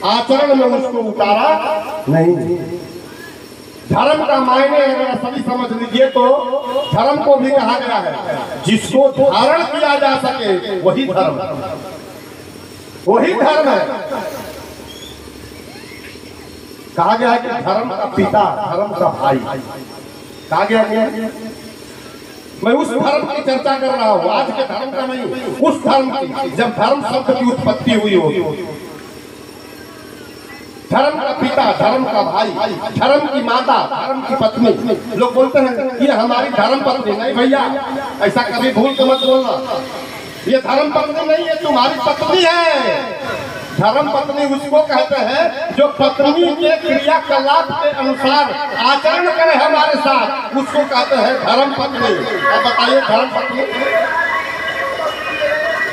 आचरण में उसको उतारा नहीं। धर्म का मायने अगर सभी समझ लीजिए तो धर्म को भी कहा गया है जिसको धारण किया जा सके वही धर्म, वही धर्म है। कहा गया है कि धर्म का पिता, धर्म का भाई। कहा गया है, मैं उस धर्म की चर्चा कर रहा हूं, आज के धर्म का नहीं, उस धर्म की। जब धर्म शब्द की उत्पत्ति हुई होगी, धर्म का पिता, धर्म का भाई, धर्म की माता, धर्म की पत्नी। लोग बोलते हैं ये हमारी धर्म पत्नी। नहीं भैया, ऐसा कभी भूल के मत बोलना। ये धर्म पत्नी नहीं है, तुम्हारी पत्नी है। धर्म पत्नी उसको कहते हैं जो पत्नी के क्रियाकलाप के अनुसार आचरण करे हमारे साथ, उसको कहते हैं धर्म पत्नी। अब बताइए, धर्म पत्नी।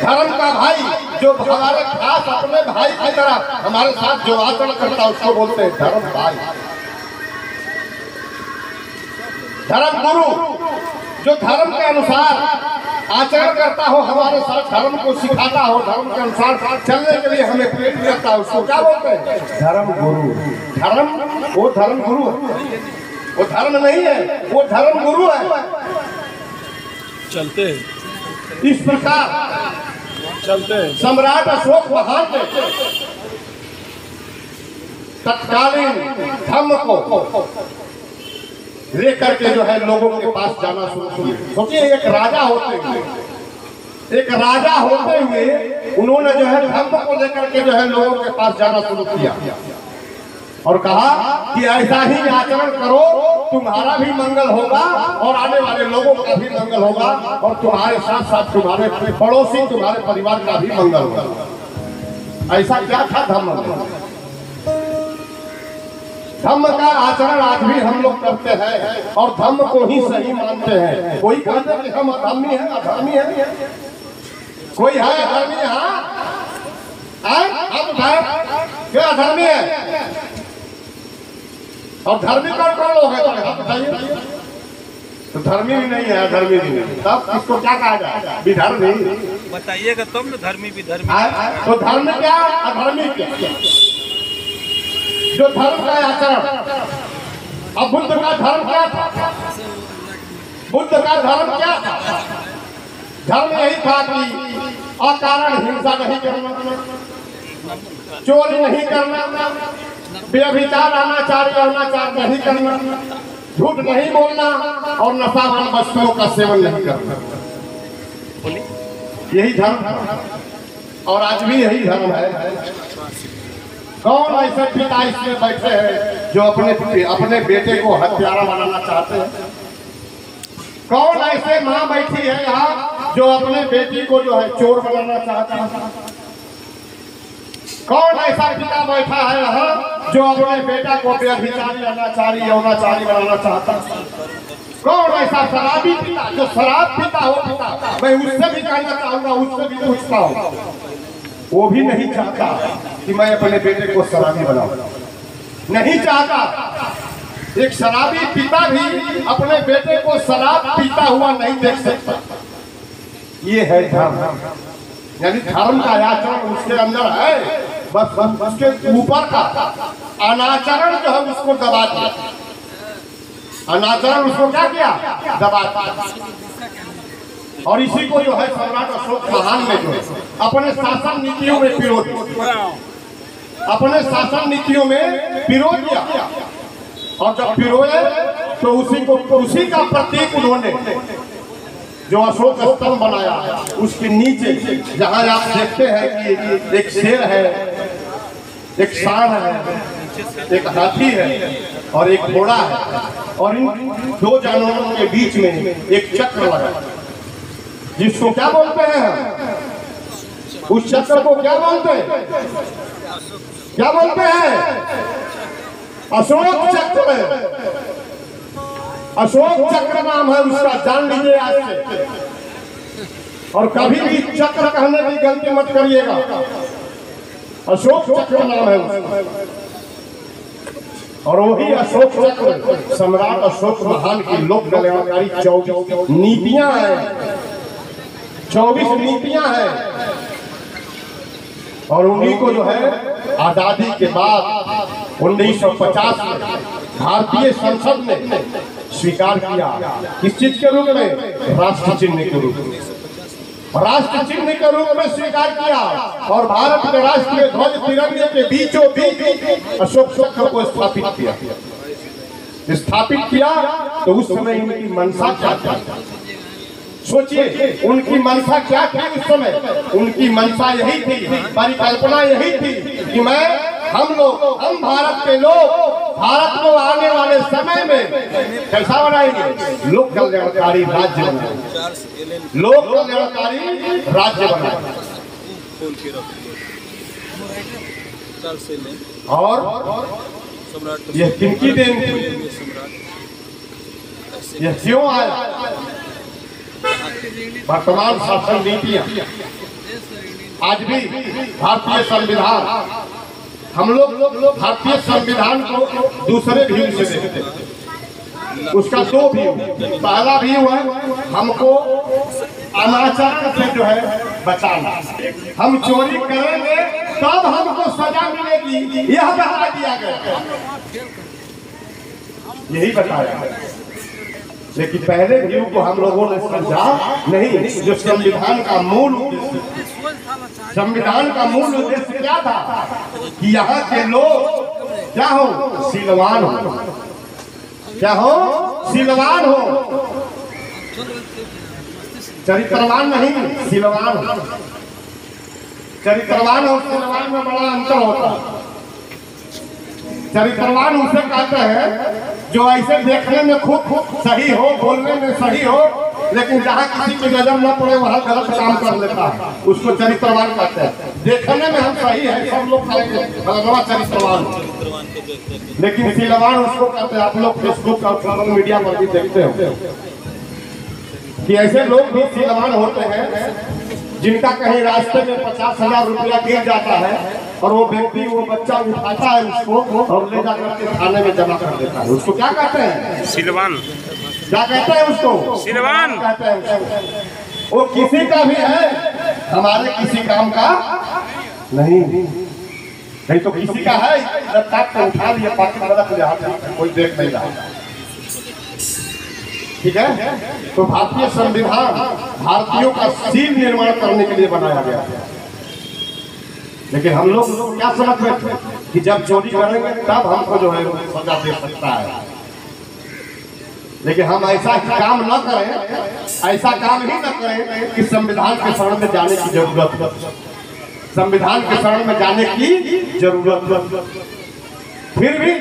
धर्म का भाई जो हमारे खास अपने भाई की तरह हमारे साथ जो आचरण करता है उसको बोलते हैं धर्म भाई। धर्म गुरु जो धर्म के अनुसार आचरण करता हो हमारे साथ, धर्म को सिखाता हो, धर्म के अनुसार चलने के लिए हमें प्रेरित करता है, उसको क्या बोलते हैं? धर्म गुरु। धर्म वो धर्म गुरु है, वो धर्म नहीं है, वो धर्म गुरु है। चलते इस प्रकार चलते सम्राट अशोक महान ने तत्कालीन धर्म को लेकर के जो है लोगों के पास जाना शुरू किया। सोचिए, एक राजा होते हुए उन्होंने जो है धर्म को लेकर के जो है लोगों के पास जाना शुरू किया और कहा कि ऐसा ही आचरण करो, तुम्हारा भी मंगल होगा और आने वाले लोगों का भी मंगल होगा और तुम्हारे साथ साथ तुम्हारे पड़ोसी, तुम्हारे परिवार का भी मंगल होगा। ऐसा क्या था धर्म? धर्म का आचरण आज भी हम लोग करते हैं और धर्म को ही सही मानते हैं। कोई कहते हैं कि हम अधर्मी हैं, अधर्मी है। कोई है अधर्मी? क्या अधर्मी है? और धर्मी कौन कौन लोग हैं? बताइए। तो धर्मी भी नहीं है, अधर्मी भी नहीं, तब इसको क्या कहा जाए? विधर्मी। बताइएगा तुम न, धर्मी विधर्मी। तो धर्म क्या, अधर्मी क्या? जो धर्म का आचरण। अब बुद्ध का धर्म क्या था? बुद्ध का धर्म क्या था? धर्म यही था कि अकारण हिंसा नहीं करना, चोरी नहीं करना, व्यभिचार अनाचार नहीं करना, झूठ नहीं बोलना और नशावान वस्तुओं का सेवन नहीं करना। यही धर्म और आज भी यही धर्म है। कौन ऐसे पिता इसमें बैठे हैं जो अपने बेटे को हत्यारा बनाना चाहते हैं? कौन ऐसे माँ बैठी है यहाँ जो अपने बेटी को जो है चोर बनाना चाहता है? कौन ऐसा पिता बैठा है यहाँ जो अपने बेटा को व्यभिचारी, अनाचारी, यौनाचारी बनाना चाहता है? कौन ऐसा शराबी पिता जो शराब पीता हो पिता? मैं उससे भी कहना चाहूंगा, उससे भी पूछता हूँ, वो भी नहीं चाहता कि मैं अपने बेटे को शराबी बनाऊं, नहीं चाहता। एक शराबी पिता भी अपने बेटे को शराब पीता हुआ नहीं देख सकता। ये है धर्म, यानी धर्म का आचरण उसके अंदर है, बस उसके ऊपर का अनाचरण जो है उसको दबा दिया। अनाचरण उसको क्या किया? दबा दिया। और इसी को जो है सम्राट अशोक महान ने जो अपने शासन नीतियों में विरोध किया, अपने शासन नीतियों में विरोध किया। और जब पिरोए तो उसी का प्रतीक उन्होंने जो अशोक स्तंभ बनाया, उसके नीचे जहां आप देखते हैं कि एक शेर है, एक सांड है, एक हाथी है और एक घोड़ा है, और इन दो जानवरों के बीच में एक चक्र लगा, जिसको क्या बोलते हैं? उस चक्र को क्या बोलते हैं? क्या बोलते हैं? अशोक चक्र। अशोक चक्र नाम है उसका, जान लीजिए आज से। और कभी भी चक्र कहने की गलती मत करिएगा, अशोक चक्र नाम है उसका। और वही अशोक चक्र सम्राट अशोक महान की लोक कल्याणकारी 24 नीतियां हैं, 24 नीतियां हैं। और उन्हीं को जो है आजादी के बाद 1950 में भारतीय संसद ने स्वीकार किया किस चीज के रूप में, राष्ट्र चिन्ह के रूप में, राष्ट्र चिन्ह के रूप में स्वीकार किया। और भारत के राष्ट्रीय ध्वज तिरंगे के बीचों बीच अशोक चक्र को स्थापित किया। तो उस समय इनकी मनसा क्या था, सोचिए उनकी मनसा क्या थी उस समय। उनकी मनसा यही थी, परिकल्पना यही थी कि हम भारत के लोग भारत को आने वाले समय में कैसा बनाएंगे, लोक कल्याणकारी राज्य बनाएंगे, लोक कल्याणकारी राज्य बनाएंगे। और यह किनकी देन थी, यह क्यों आया। वर्तमान शासन नीतियां आज भी भारतीय संविधान, हम लोग भारतीय संविधान को दूसरे व्यू से देखते हैं। उसका दो व्यू, पहला व्यू है हमको अनाचार से जो है बचाना, हम चोरी करेंगे तब हमको सजा मिलेगी, यह बता दिया गया, यही बताया गया। लेकिन पहले व्यू को हम लोगों ने समझा नहीं, जो संविधान का मूल उद्देश्य, संविधान का मूल उद्देश्य क्या था कि यहाँ के लोग क्या हो, शीलवान हो, क्या हो, शीलवान हो, चरित्रवान नहीं, शीलवान हो। चरित्रवान और शीलवान में बड़ा अंतर होता है। चरित्रवान उसे कहते हैं जो ऐसे देखने में खूब सही हो, बोलने में सही हो, लेकिन जहाँ किसी की नजर न पड़े वहाँ गलत काम कर लेता है, उसको चरित्रवान कहते हैं। देखने में हम सही है, सब लोग कहेंगे चरित्रवान, लेकिन शीलवान उसको कहते हैं। आप लोग फेसबुक और सोशल मीडिया पर भी देखते हो कि ऐसे लोग भी शीलवान होते हैं जिनका कहीं रास्ते में 50,000 रुपया गिर जाता है और वो व्यक्ति, वो बच्चा उठाता है उसको और ले जाकर के थाने में जमा कर देता है। उसको क्या कहते हैं, शीलवान। क्या कहते हैं उसको, शीलवान कहते हैं उसको। वो किसी का भी है, हमारे किसी काम का नहीं तो किसी का है, लैपटॉप को उठा लिया, पॉकेट में रख लिया, कोई देख नहीं रहा। ठीक है, तो भारतीय संविधान भारतीयों का शील निर्माण करने के लिए बनाया गया। लेकिन हम लोग क्या समझ रहे थे कि जब चोरी करेंगे तब हमको जो है सजा दे सकता है। लेकिन हम ऐसा काम न करें, ऐसा काम ही न करें कि संविधान के शरण में जाने की जरूरत, संविधान के शरण में जाने की जरूरत। फिर भी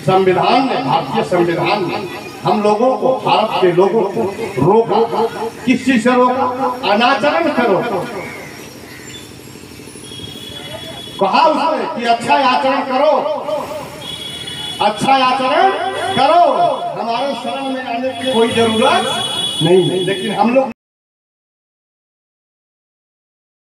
संविधान ने, भारतीय संविधान ने हम लोगों को, भारत के लोगों को रोका। किस चीज से रोका, अनाचरण से रोका। कहा उसने कि अच्छा आचरण करो, अच्छा आचरण करो, हमारे शरण में आने की कोई जरूरत नहीं है। लेकिन हम लोग